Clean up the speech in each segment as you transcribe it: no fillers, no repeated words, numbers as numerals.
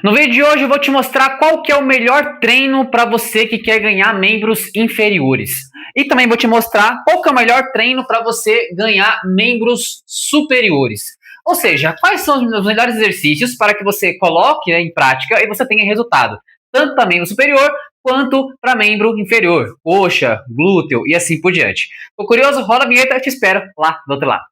No vídeo de hoje eu vou te mostrar qual que é o melhor treino para você que quer ganhar membros inferiores. E também vou te mostrar qual que é o melhor treino para você ganhar membros superiores. Ou seja, quais são os melhores exercícios para que você coloque em prática e você tenha resultado, tanto para membro superior quanto para membro inferior, coxa, glúteo e assim por diante. Ficou curioso? Rola a vinheta, eu te espero lá do outro lado.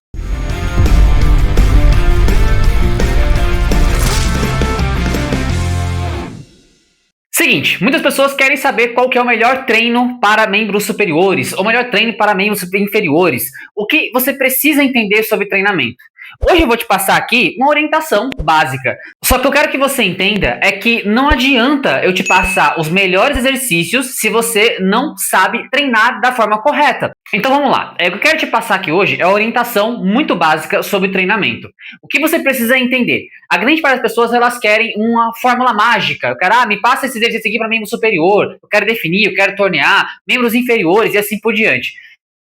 Seguinte, muitas pessoas querem saber qual que é o melhor treino para membros superiores, ou melhor treino para membros inferiores. O que você precisa entender sobre treinamento. Hoje eu vou te passar aqui uma orientação básica. Só que eu quero que você entenda é que não adianta eu te passar os melhores exercícios se você não sabe treinar da forma correta. Então vamos lá. O que eu quero te passar aqui hoje é uma orientação muito básica sobre treinamento. O que você precisa entender? A grande parte das pessoas elas querem uma fórmula mágica. Eu quero, me passa esse exercício aqui para membro superior. Eu quero definir, eu quero tornear membros inferiores e assim por diante.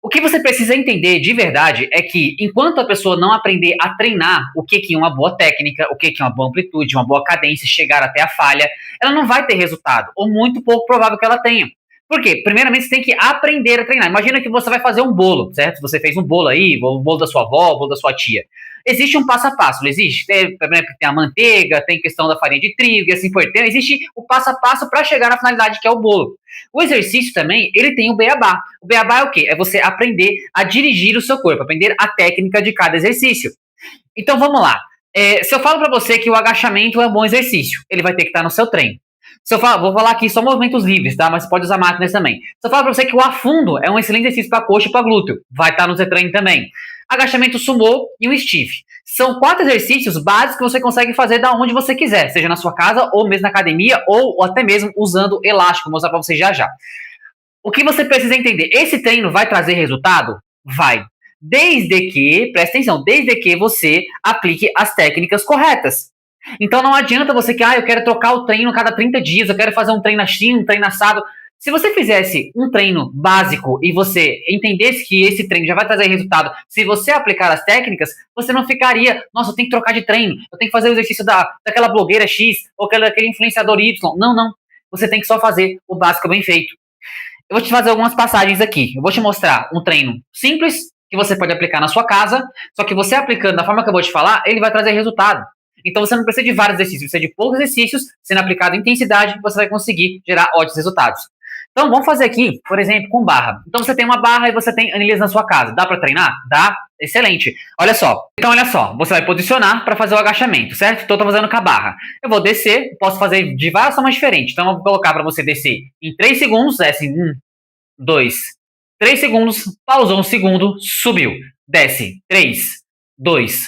O que você precisa entender de verdade é que, enquanto a pessoa não aprender a treinar o que é uma boa técnica, o que é uma boa amplitude, uma boa cadência, chegar até a falha, ela não vai ter resultado, ou muito pouco provável que ela tenha. Por quê? Primeiramente, você tem que aprender a treinar. Imagina que você vai fazer um bolo, certo? Você fez um bolo aí, o bolo da sua avó, o bolo da sua tia. Existe um passo a passo, não existe? Tem a manteiga, tem questão da farinha de trigo e assim por diante. Existe o passo a passo para chegar na finalidade que é o bolo. O exercício também, ele tem o beabá. O beabá é o quê? É você aprender a dirigir o seu corpo, aprender a técnica de cada exercício. Então vamos lá. Se eu falo para você que o agachamento é um bom exercício, ele vai ter que estar no seu treino. Se eu falo, vou falar aqui só movimentos livres, tá? Mas você pode usar máquinas também. Se eu falo para você que o afundo é um excelente exercício para coxa e para glúteo, vai estar no seu treino também. Agachamento sumô e um stiff. São 4 exercícios básicos que você consegue fazer da onde você quiser, seja na sua casa, ou mesmo na academia, ou até mesmo usando elástico. Vou mostrar para você já já. O que você precisa entender? Esse treino vai trazer resultado? Vai. Desde que, presta atenção, desde que você aplique as técnicas corretas. Então não adianta você que, eu quero trocar o treino cada 30 dias, eu quero fazer um treino assim, um treino assado. Se você fizesse um treino básico e você entendesse que esse treino já vai trazer resultado, se você aplicar as técnicas, você não ficaria, nossa, eu tenho que trocar de treino, eu tenho que fazer o exercício daquela blogueira X ou aquele influenciador Y. Não, não. Você tem que só fazer o básico bem feito. Eu vou te fazer algumas passagens aqui. Eu vou te mostrar um treino simples, que você pode aplicar na sua casa, só que você aplicando da forma que eu vou te falar, ele vai trazer resultado. Então você não precisa de vários exercícios, você precisa de poucos exercícios, sendo aplicado em intensidade, você vai conseguir gerar ótimos resultados. Então vamos fazer aqui, por exemplo, com barra. Então você tem uma barra e você tem anilhas na sua casa. Dá para treinar? Dá? Excelente. Olha só. Então olha só, você vai posicionar para fazer o agachamento, certo? Então eu tô fazendo com a barra. Eu vou descer, posso fazer de várias formas diferentes. Então eu vou colocar para você descer em 3 segundos, assim, 1, 2, 3 segundos, pausou 1 segundo, subiu. Desce, 3, 2,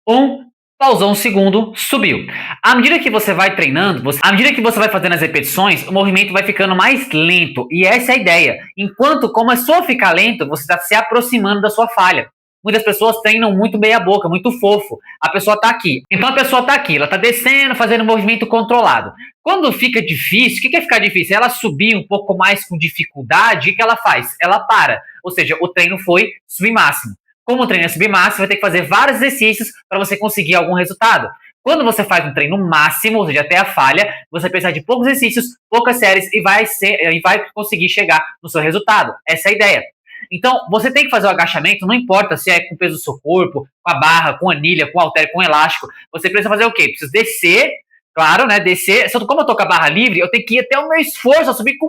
1, pausou 1 segundo, subiu. À medida que você vai treinando, à medida que você vai fazendo as repetições, o movimento vai ficando mais lento. E essa é a ideia. Enquanto começou a ficar lento, você está se aproximando da sua falha. Muitas pessoas treinam muito meia boca, muito fofo. A pessoa está aqui. Então a pessoa está aqui, ela está descendo, fazendo um movimento controlado. Quando fica difícil, o que é ficar difícil? Ela subir um pouco mais com dificuldade, o que ela faz? Ela para. Ou seja, o treino foi submáximo. Como o treino é submáximo, você vai ter que fazer vários exercícios para você conseguir algum resultado. Quando você faz um treino máximo, ou seja, até a falha, você precisa de poucos exercícios, poucas séries e vai conseguir chegar no seu resultado. Essa é a ideia. Então, você tem que fazer o agachamento, não importa se é com o peso do seu corpo, com a barra, com anilha, com halter, com elástico. Você precisa fazer o quê? Precisa descer, claro, né? Descer. Como eu tô com a barra livre, eu tenho que ir até o meu esforço, a subir com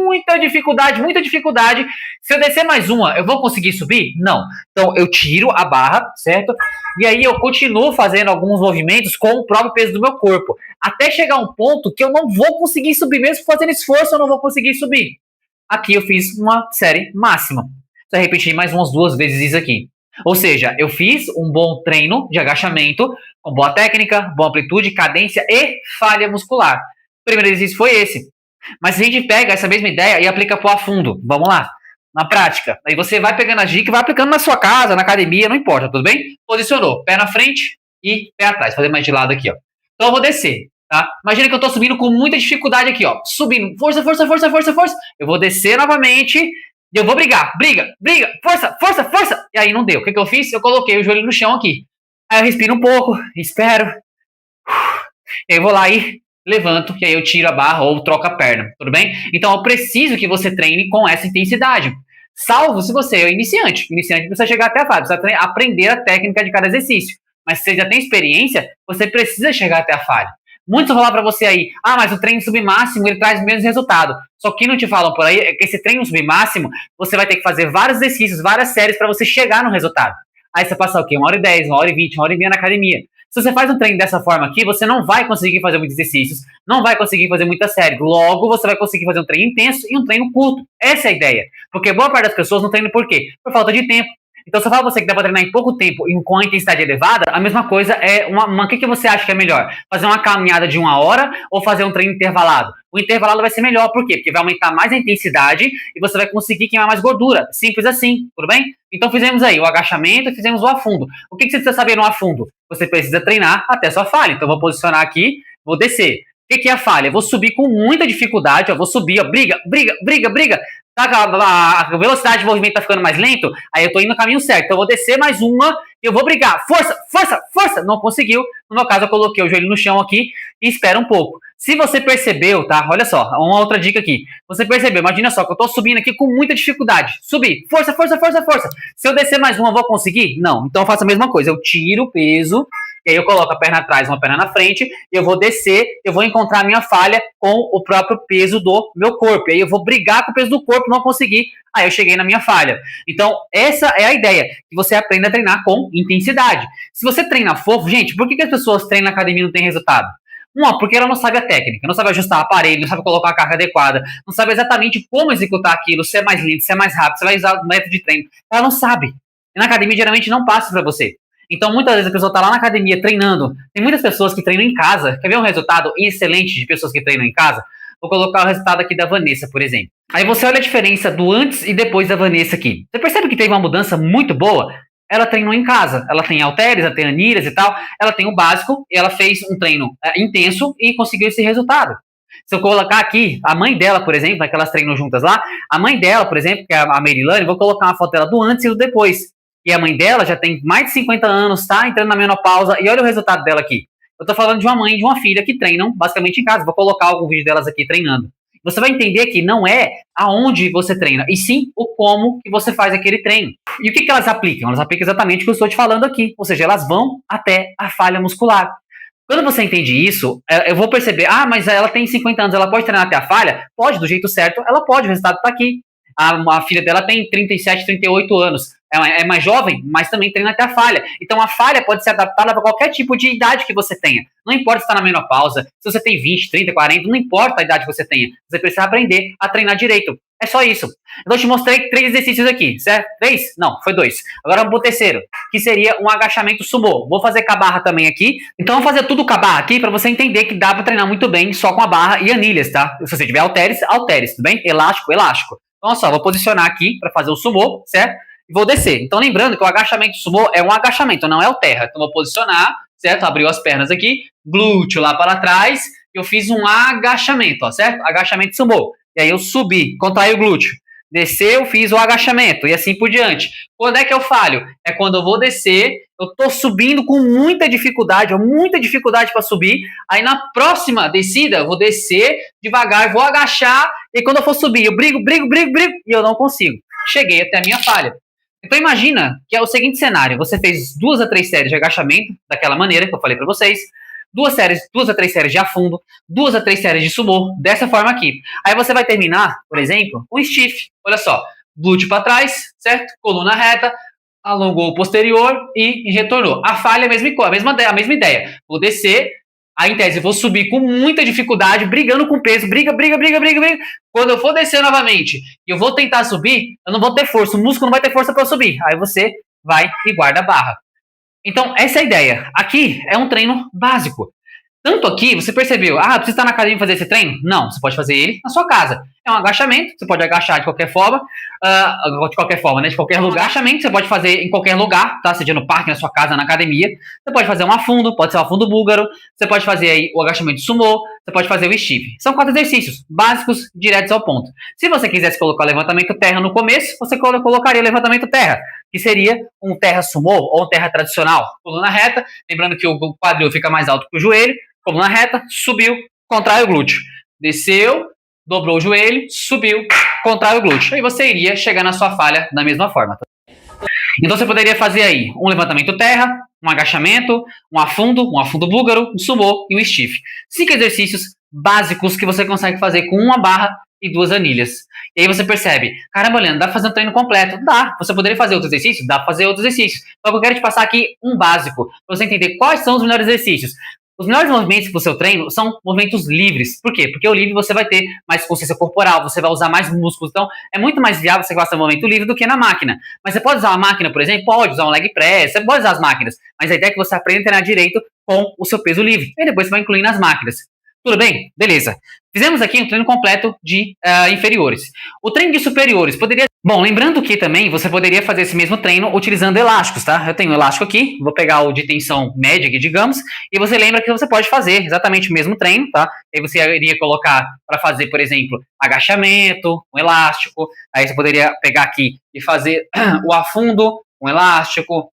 muita dificuldade, muita dificuldade. Se eu descer mais uma, eu vou conseguir subir? Não. Então, eu tiro a barra, certo? E aí eu continuo fazendo alguns movimentos com o próprio peso do meu corpo. Até chegar um ponto que eu não vou conseguir subir, mesmo fazendo esforço, eu não vou conseguir subir. Aqui eu fiz uma série máxima. Você repetir mais umas 2 vezes isso aqui. Ou seja, eu fiz um bom treino de agachamento, com boa técnica, boa amplitude, cadência e falha muscular. O primeiro exercício foi esse. Mas se a gente pega essa mesma ideia e aplica para o afundo, vamos lá, na prática. Aí você vai pegando a dica e vai aplicando na sua casa, na academia, não importa, tudo bem? Posicionou, pé na frente e pé atrás. Fazer mais de lado aqui, ó. Então eu vou descer. Tá? Imagina que eu estou subindo com muita dificuldade aqui, ó. Subindo, força, força, força, força, força. Eu vou descer novamente e eu vou brigar, briga, briga, força, força, força. E aí não deu. O que eu fiz? Eu coloquei o joelho no chão aqui. Aí eu respiro um pouco, espero. E aí eu vou lá e levanto, e aí eu tiro a barra ou troco a perna, tudo bem? Então eu preciso que você treine com essa intensidade. Salvo se você é iniciante. Iniciante precisa chegar até a falha, precisa aprender a técnica de cada exercício. Mas se você já tem experiência, você precisa chegar até a falha. Muitos vão falar para você aí, mas o treino submáximo ele traz menos resultado. Só que não te falam por aí é que esse treino submáximo você vai ter que fazer vários exercícios, várias séries para você chegar no resultado. Aí você passa o quê? 1h10, 1h20, 1h30 na academia. Se você faz um treino dessa forma aqui, você não vai conseguir fazer muitos exercícios, não vai conseguir fazer muitas séries. Logo, você vai conseguir fazer um treino intenso e um treino curto. Essa é a ideia. Porque boa parte das pessoas não treinam por quê? Por falta de tempo. Então, se eu falo pra você que dá pra treinar em pouco tempo e com a intensidade elevada, a mesma coisa é o que você acha que é melhor? Fazer uma caminhada de 1 hora ou fazer um treino intervalado? O intervalado vai ser melhor, por quê? Porque vai aumentar mais a intensidade e você vai conseguir queimar mais gordura. Simples assim, tudo bem? Então fizemos aí o agachamento e fizemos o afundo. O que você precisa saber no afundo? Você precisa treinar até sua falha. Então eu vou posicionar aqui, vou descer. O que é a falha? Eu vou subir com muita dificuldade, eu vou subir, ó, briga, briga, briga, briga. Tá, a velocidade de movimento tá ficando mais lento, aí eu tô indo no caminho certo. Então eu vou descer mais uma, eu vou brigar. Força, força, força! Não conseguiu. No meu caso, eu coloquei o joelho no chão aqui e espera um pouco. Se você percebeu, tá? Olha só, uma outra dica aqui. Você percebeu, imagina só que eu tô subindo aqui com muita dificuldade. Subir, força, força, força, força. Se eu descer mais uma, eu vou conseguir? Não. Então eu faço a mesma coisa. Eu tiro o peso, e aí eu coloco a perna atrás, uma perna na frente, eu vou descer, eu vou encontrar a minha falha com o próprio peso do meu corpo. E aí eu vou brigar com o peso do corpo, não conseguir. Aí eu cheguei na minha falha. Então, essa é a ideia, que você aprenda a treinar com intensidade. Se você treina fofo, gente, por que as pessoas treinam na academia e não tem resultado? Uma, porque ela não sabe a técnica, não sabe ajustar o aparelho, não sabe colocar a carga adequada, não sabe exatamente como executar aquilo, se é mais lento, se é mais rápido, se vai usar o método de treino. Ela não sabe. E na academia, geralmente, não passa para você. Então, muitas vezes a pessoa está lá na academia treinando. Tem muitas pessoas que treinam em casa. Quer ver um resultado excelente de pessoas que treinam em casa? Vou colocar o resultado aqui da Vanessa, por exemplo. Aí você olha a diferença do antes e depois da Vanessa aqui. Você percebe que teve uma mudança muito boa? Ela treinou em casa. Ela tem halteres, ela tem anilhas e tal. Ela tem o básico e ela fez um treino intenso e conseguiu esse resultado. Se eu colocar aqui, a mãe dela, por exemplo, que elas treinam juntas lá, a mãe dela, por exemplo, que é a Merilane, vou colocar uma foto dela do antes e do depois. E a mãe dela já tem mais de 50 anos, tá entrando na menopausa, e olha o resultado dela aqui. Eu tô falando de uma mãe e de uma filha que treinam basicamente em casa. Vou colocar algum vídeo delas aqui treinando. Você vai entender que não é aonde você treina, e sim o como que você faz aquele treino. E o que elas aplicam? Elas aplicam exatamente o que eu estou te falando aqui. Ou seja, elas vão até a falha muscular. Quando você entende isso, eu vou perceber, mas ela tem 50 anos, ela pode treinar até a falha? Pode, do jeito certo, ela pode, o resultado está aqui. A filha dela tem 37, 38 anos. É mais jovem, mas também treina até a falha. Então a falha pode ser adaptada para qualquer tipo de idade que você tenha. Não importa se está na menopausa, se você tem 20, 30, 40, não importa a idade que você tenha. Você precisa aprender a treinar direito. É só isso. Então eu te mostrei 3 exercícios aqui, certo? 3? Não, foi 2. Agora vamos pro terceiro, que seria um agachamento sumô. Vou fazer com a barra também aqui. Então vamos fazer tudo com a barra aqui para você entender que dá para treinar muito bem só com a barra e anilhas, tá? Se você tiver halteres, halteres, tudo bem? Elástico, elástico. Então, olha só, vou posicionar aqui para fazer o sumô, certo? E vou descer. Então, lembrando que o agachamento sumô é um agachamento, não é o terra. Então, vou posicionar, certo? Abriu as pernas aqui, glúteo lá para trás, eu fiz um agachamento, ó, certo? Agachamento sumô. E aí eu subi, contraí o glúteo. Desceu, fiz o agachamento e assim por diante. Quando é que eu falho? É quando eu vou descer, eu tô subindo com muita dificuldade para subir. Aí na próxima descida, eu vou descer devagar, vou agachar e quando eu for subir, eu brigo e eu não consigo. Cheguei até a minha falha. Então imagina que é o seguinte cenário: você fez 2 a 3 séries de agachamento daquela maneira que eu falei para vocês. 2 a 3 séries de afundo, 2 a 3 séries de sumô, dessa forma aqui. Aí você vai terminar, por exemplo, com stiff. Olha só, glúteo para trás, certo? Coluna reta, alongou o posterior e retornou. A falha é a mesma ideia. Vou descer, aí em tese vou subir com muita dificuldade, brigando com peso, briga. Quando eu for descer novamente e eu vou tentar subir, eu não vou ter força, o músculo não vai ter força para subir. Aí você vai e guarda a barra. Então, essa é a ideia. Aqui é um treino básico. Tanto aqui, você percebeu, precisa estar na academia e fazer esse treino? Não, você pode fazer ele na sua casa. É um agachamento, você pode agachar de qualquer forma, né, de qualquer lugar. Agachamento você pode fazer em qualquer lugar, tá? Seja no parque, na sua casa, na academia. Você pode fazer um afundo, pode ser um afundo búlgaro, você pode fazer aí o agachamento sumô, você pode fazer o stiff. São 4 exercícios básicos, diretos ao ponto. Se você quisesse colocar o levantamento terra no começo, você colocaria o levantamento terra, que seria um terra sumô ou um terra tradicional. Coluna reta, lembrando que o quadril fica mais alto que o joelho, coluna reta, subiu, contrai o glúteo. Desceu, dobrou o joelho, subiu, contrai o glúteo. Aí você iria chegar na sua falha da mesma forma. Então você poderia fazer aí um levantamento terra, um agachamento, um afundo búlgaro, um sumô e um stiff. 5 exercícios básicos que você consegue fazer com uma barra e 2 anilhas. E aí você percebe, caramba, Leandro, dá pra fazer um treino completo? Dá. Você poderia fazer outros exercícios? Dá pra fazer outros exercícios. Só que eu quero te passar aqui um básico, pra você entender quais são os melhores exercícios. Os melhores movimentos para o seu treino são movimentos livres. Por quê? Porque o livre você vai ter mais consciência corporal, você vai usar mais músculos. Então, é muito mais viável você fazer um movimento livre do que na máquina. Mas você pode usar uma máquina, por exemplo? Pode usar um leg press, você pode usar as máquinas. Mas a ideia é que você aprenda a treinar direito com o seu peso livre. E depois você vai incluir nas máquinas. Tudo bem? Beleza. Fizemos aqui um treino completo de inferiores. O treino de superiores poderia... Bom, lembrando que também você poderia fazer esse mesmo treino utilizando elásticos, tá? Eu tenho um elástico aqui, vou pegar o de tensão média aqui, digamos, e você lembra que você pode fazer exatamente o mesmo treino, tá? Aí você iria colocar para fazer, por exemplo, agachamento, um elástico, aí você poderia pegar aqui e fazer o afundo, um elástico.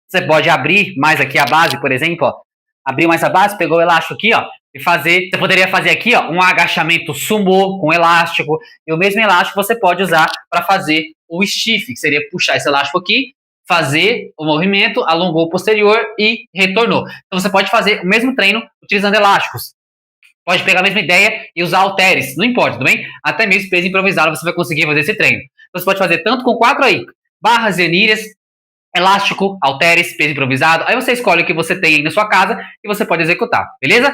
Você pode abrir mais aqui a base, por exemplo, ó. Abriu mais a base, pegou o elástico aqui, ó, e fazer, você poderia fazer aqui, ó, um agachamento sumô com elástico, e o mesmo elástico você pode usar para fazer o stiff, que seria puxar esse elástico aqui, fazer o movimento, alongou o posterior e retornou. Então você pode fazer o mesmo treino utilizando elásticos. Pode pegar a mesma ideia e usar halteres, não importa, tudo bem? Até mesmo peso improvisado você vai conseguir fazer esse treino. Então você pode fazer tanto com 4 aí, barras e anilhas, elástico, halteres, peso improvisado. Aí você escolhe o que você tem aí na sua casa e você pode executar, beleza?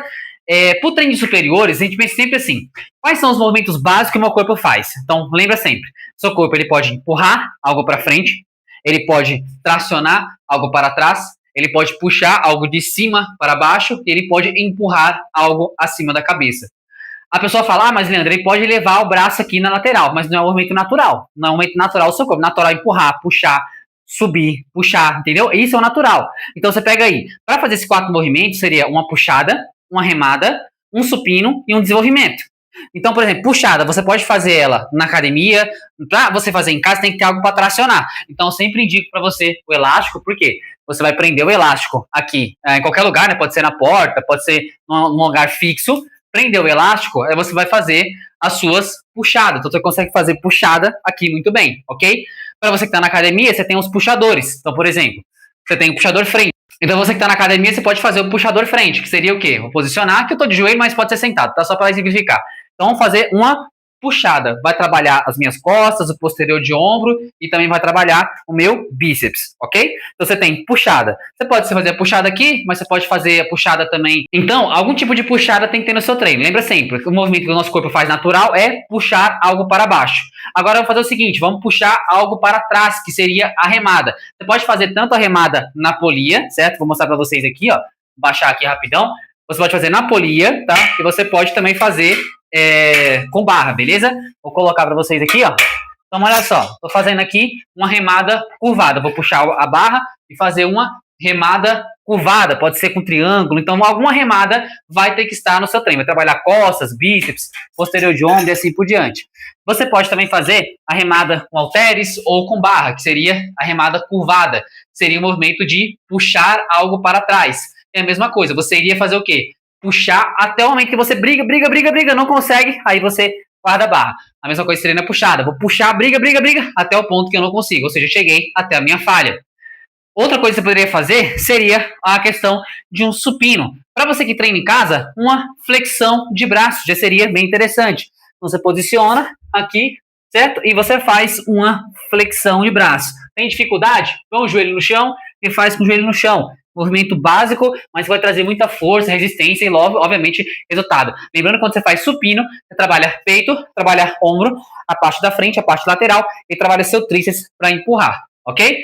Para o treino de superiores, a gente pensa sempre assim, quais são os movimentos básicos que o meu corpo faz? Então, lembra sempre, seu corpo ele pode empurrar algo para frente, ele pode tracionar algo para trás, ele pode puxar algo de cima para baixo e ele pode empurrar algo acima da cabeça. A pessoa fala, mas Leandro, ele pode levar o braço aqui na lateral, mas não é um movimento natural. Não é um movimento natural do seu corpo. Natural é empurrar, puxar, subir, puxar, entendeu? Isso é o natural. Então você pega aí, para fazer esses 4 movimentos, seria uma puxada, uma remada, um supino e um desenvolvimento. Então, por exemplo, puxada, você pode fazer ela na academia, para você fazer em casa tem que ter algo para tracionar. Então, eu sempre indico para você o elástico, porque você vai prender o elástico aqui, em qualquer lugar, né? Pode ser na porta, pode ser num lugar fixo, prender o elástico, aí você vai fazer as suas puxadas. Então, você consegue fazer puxada aqui muito bem, ok? Para você que está na academia, você tem os puxadores. Então, por exemplo, você tem o puxador frente. Então, você que está na academia, você pode fazer o puxador frente, que seria o quê? Vou posicionar, que eu estou de joelho, mas pode ser sentado, tá? Só para simplificar. Então, vamos fazer uma puxada. Vai trabalhar as minhas costas, o posterior de ombro e também vai trabalhar o meu bíceps, ok? Então, você tem puxada. Você pode fazer a puxada aqui, mas você pode fazer a puxada também. Então, algum tipo de puxada tem que ter no seu treino. Lembra sempre, que o movimento que o nosso corpo faz natural é puxar algo para baixo. Agora, eu vou fazer o seguinte, vamos puxar algo para trás, que seria a remada. Você pode fazer tanto a remada na polia, certo? Vou mostrar para vocês aqui, ó. Baixar aqui rapidão. Você pode fazer na polia, tá? E você pode também fazer com barra, beleza? Vou colocar para vocês aqui, ó. Então, olha só. Tô fazendo aqui uma remada curvada. Vou puxar a barra e fazer uma remada curvada. Pode ser com triângulo. Então, alguma remada vai ter que estar no seu treino. Vai trabalhar costas, bíceps, posterior de ombro e assim por diante. Você pode também fazer a remada com halteres ou com barra, que seria a remada curvada. Seria o movimento de puxar algo para trás. É a mesma coisa. Você iria fazer o quê? Puxar até o momento que você briga, não consegue, aí você guarda a barra. A mesma coisa seria na puxada. Vou puxar, briga, até o ponto que eu não consigo. Ou seja, eu cheguei até a minha falha. Outra coisa que você poderia fazer seria a questão de um supino. Para você que treina em casa, uma flexão de braço já seria bem interessante. Então, você posiciona aqui, certo? E você faz uma flexão de braço. Tem dificuldade? Põe o joelho no chão e faz com o joelho no chão. Movimento básico, mas vai trazer muita força, resistência e, logo, obviamente, resultado. Lembrando que quando você faz supino, você trabalha peito, trabalha ombro, a parte da frente, a parte lateral e trabalha seu tríceps para empurrar, ok?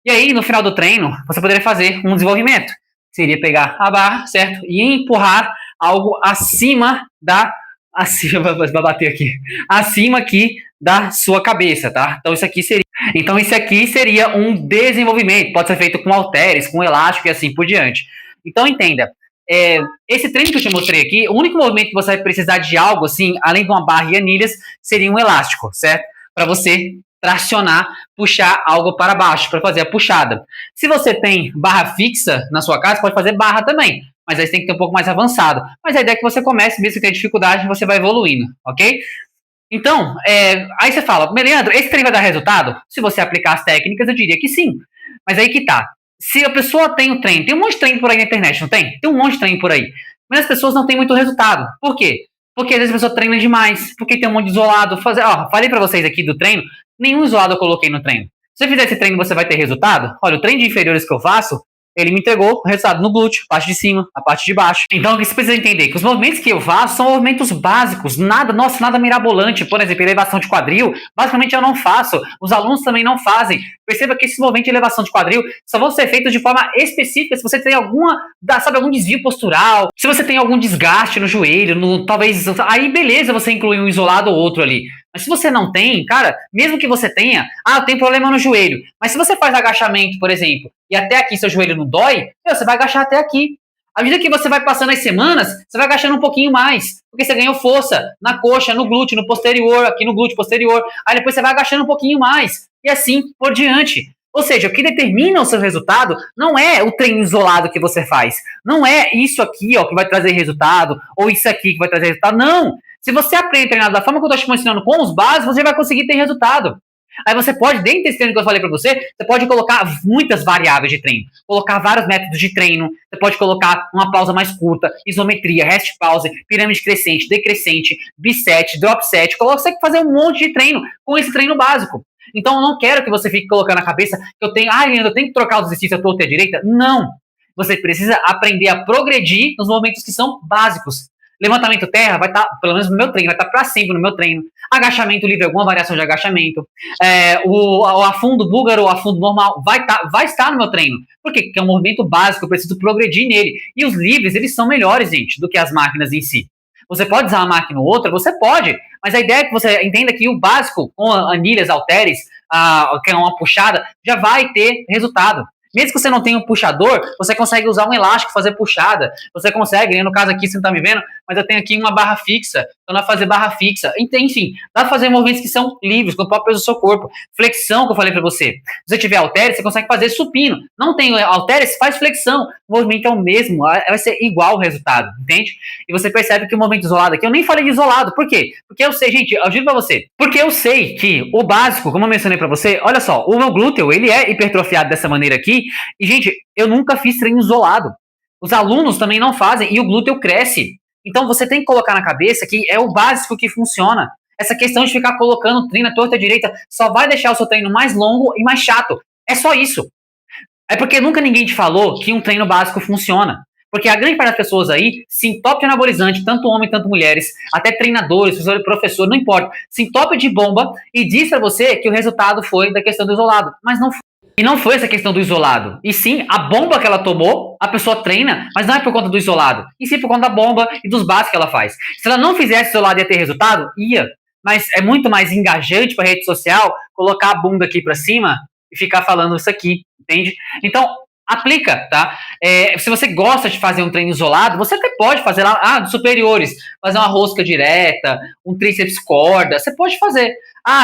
E aí, no final do treino, você poderia fazer um desenvolvimento. Seria pegar a barra, certo? E empurrar algo acima da... vai bater aqui. Acima aqui da sua cabeça, tá? Então, isso aqui seria um desenvolvimento. Pode ser feito com halteres, com elástico e assim por diante. Então, entenda. Esse treino que eu te mostrei aqui, o único movimento que você vai precisar de algo, assim, além de uma barra e anilhas, seria um elástico, certo? Para você tracionar, puxar algo para baixo, para fazer a puxada. Se você tem barra fixa na sua casa, pode fazer barra também, mas aí você tem que ter um pouco mais avançado. Mas a ideia é que você comece, mesmo que tenha dificuldade, você vai evoluindo, ok? Então, aí você fala, Leandro, esse treino vai dar resultado? Se você aplicar as técnicas, eu diria que sim. Mas aí que tá. Se a pessoa tem o treino, tem um monte de treino por aí na internet, não tem? Tem um monte de treino por aí. Mas as pessoas não têm muito resultado. Por quê? Porque às vezes a pessoa treina demais, porque tem um monte de isolado. Falei pra vocês aqui do treino, nenhum isolado eu coloquei no treino. Se você fizer esse treino, você vai ter resultado? Olha, o treino de inferiores que eu faço, ele me entregou o resultado no glúteo, a parte de cima, a parte de baixo. Então, você precisa entender que os movimentos que eu faço são movimentos básicos, nada mirabolante. Por exemplo, elevação de quadril, basicamente eu não faço, os alunos também não fazem. Perceba que esses movimentos de elevação de quadril só vão ser feitos de forma específica se você tem algum desvio postural, se você tem algum desgaste no joelho, talvez, aí beleza, você inclui um isolado ou outro ali. Mas se você não tem, cara, mesmo que você tenha, eu tenho problema no joelho. Mas se você faz agachamento, por exemplo, e até aqui seu joelho não dói, você vai agachar até aqui. À medida que você vai passando as semanas, você vai agachando um pouquinho mais, porque você ganhou força na coxa, no glúteo, no posterior, aqui no glúteo posterior. Aí depois você vai agachando um pouquinho mais, e assim por diante. Ou seja, o que determina o seu resultado não é o treino isolado que você faz. Não é isso aqui, ó, que vai trazer resultado, ou isso aqui que vai trazer resultado. Não! Se você aprende a treinar da forma que eu estou te ensinando com os básicos, você vai conseguir ter resultado. Aí você pode, dentro desse treino que eu falei para você, você pode colocar muitas variáveis de treino, colocar vários métodos de treino, você pode colocar uma pausa mais curta, isometria, rest pause, pirâmide crescente, decrescente, biset, drop set, você consegue fazer um monte de treino com esse treino básico. Então eu não quero que você fique colocando na cabeça que eu tenho, Leandro, eu tenho que trocar os exercícios à torta e à direita. Não! Você precisa aprender a progredir nos movimentos que são básicos. Levantamento terra vai estar, pelo menos no meu treino, vai estar para sempre no meu treino. Agachamento livre, alguma variação de agachamento. O afundo búlgaro, o afundo normal, vai estar no meu treino. Por quê? Porque é um movimento básico, eu preciso progredir nele. E os livres, eles são melhores, gente, do que as máquinas em si. Você pode usar uma máquina ou outra? Você pode. Mas a ideia é que você entenda que o básico, com anilhas, halteres, que é uma puxada, já vai ter resultado. Mesmo que você não tenha um puxador, você consegue usar um elástico, fazer puxada. Você consegue, no caso aqui você não tá me vendo, mas eu tenho aqui uma barra fixa, então dá pra fazer barra fixa. Enfim, dá pra fazer movimentos que são livres, com o próprio peso do seu corpo. Flexão, que eu falei pra você. Se você tiver halteres, você consegue fazer supino. Não tem halteres, faz flexão. O movimento é o mesmo, vai ser igual o resultado, entende? E você percebe que o movimento isolado aqui, eu nem falei de isolado. Por quê? Porque eu sei, gente, eu digo pra você, porque eu sei que o básico, como eu mencionei pra você, olha só, o meu glúteo, ele é hipertrofiado dessa maneira aqui, e, gente, eu nunca fiz treino isolado. Os alunos também não fazem e o glúteo cresce. Então você tem que colocar na cabeça que é o básico que funciona. Essa questão de ficar colocando treino à torta à direita só vai deixar o seu treino mais longo e mais chato. É só isso. É porque nunca ninguém te falou que um treino básico funciona. Porque a grande parte das pessoas aí se entope de anabolizante, tanto homem, tanto mulheres, até treinadores, professor, não importa, se entope de bomba e diz pra você que o resultado foi da questão do isolado. Mas não foi. E não foi essa questão do isolado. E sim, a bomba que ela tomou, a pessoa treina, mas não é por conta do isolado. E sim por conta da bomba e dos básicos que ela faz. Se ela não fizesse isolado, ia ter resultado? Ia. Mas é muito mais engajante para rede social colocar a bunda aqui para cima e ficar falando isso aqui, entende? Então, aplica, tá? Se você gosta de fazer um treino isolado, você até pode fazer lá, dos superiores, fazer uma rosca direta, um tríceps corda, você pode fazer.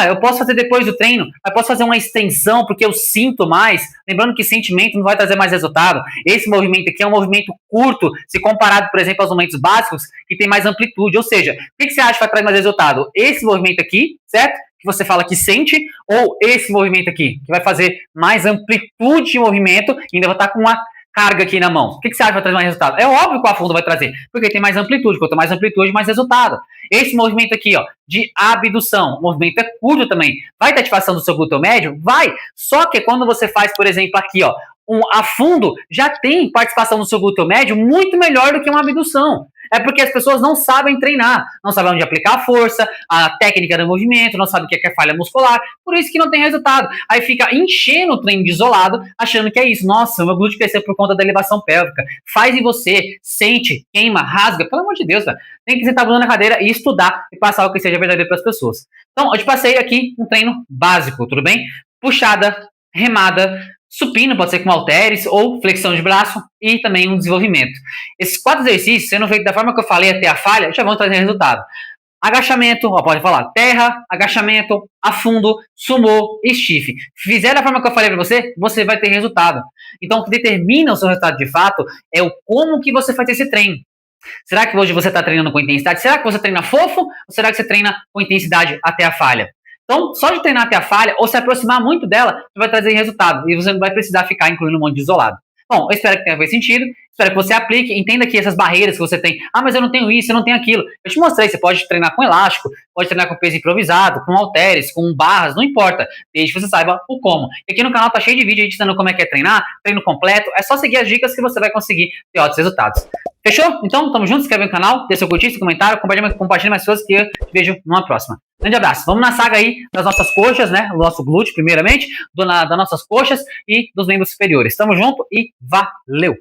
Eu posso fazer depois do treino, eu posso fazer uma extensão porque eu sinto mais. Lembrando que sentimento não vai trazer mais resultado. Esse movimento aqui é um movimento curto, se comparado, por exemplo, aos movimentos básicos, que tem mais amplitude. Ou seja, o que você acha que vai trazer mais resultado? Esse movimento aqui, certo? Que você fala que sente, ou esse movimento aqui, que vai fazer mais amplitude de movimento e ainda vai estar com uma carga aqui na mão. O que você acha que vai trazer mais resultado? É óbvio que o afundo vai trazer, porque tem mais amplitude. Quanto mais amplitude, mais resultado. Esse movimento aqui, ó, de abdução, o movimento é curto também. Vai ter ativação do seu glúteo médio? Vai. Só que quando você faz, por exemplo, aqui, ó, um afundo, já tem participação do seu glúteo médio muito melhor do que uma abdução. É porque as pessoas não sabem treinar, não sabem onde aplicar a força, a técnica do movimento, não sabem o que é falha muscular, por isso que não tem resultado. Aí fica enchendo o treino de isolado, achando que é isso. Nossa, o meu glúteo cresceu por conta da elevação pélvica. Faz em você, sente, queima, rasga, pelo amor de Deus, velho. Tem que sentar na cadeira e estudar e passar o que seja verdadeiro para as pessoas. Então, eu te passei aqui um treino básico, tudo bem? Puxada, remada, supino, pode ser com halteres ou flexão de braço e também um desenvolvimento. Esses 4 exercícios, sendo feitos da forma que eu falei até a falha, já vão trazer resultado. agachamento, ó, pode falar terra, agachamento, afundo, sumô e stiff. Fizer da forma que eu falei para você, você vai ter resultado. Então, o que determina o seu resultado de fato é o como que você faz esse treino. Será que hoje você está treinando com intensidade? Será que você treina fofo? Ou será que você treina com intensidade até a falha? Então, só de treinar até a falha ou se aproximar muito dela, vai trazer resultado. E você não vai precisar ficar incluindo um monte de isolado. Bom, eu espero que tenha feito sentido. Espero que você aplique, entenda aqui essas barreiras que você tem. Ah, mas eu não tenho isso, eu não tenho aquilo. Eu te mostrei, você pode treinar com elástico, pode treinar com peso improvisado, com halteres, com barras, não importa. Desde que você saiba o como. E aqui no canal tá cheio de vídeo ensinando como é que é treinar, treino completo. É só seguir as dicas que você vai conseguir ter ótimos resultados. Fechou? Então, tamo junto, se inscreve no canal, deixa seu curtir, seu comentário, compartilha mais coisas que eu te vejo numa próxima. Grande abraço. Vamos na saga aí das nossas coxas, né? O nosso glúteo, primeiramente, das nossas coxas e dos membros superiores. Tamo junto e valeu!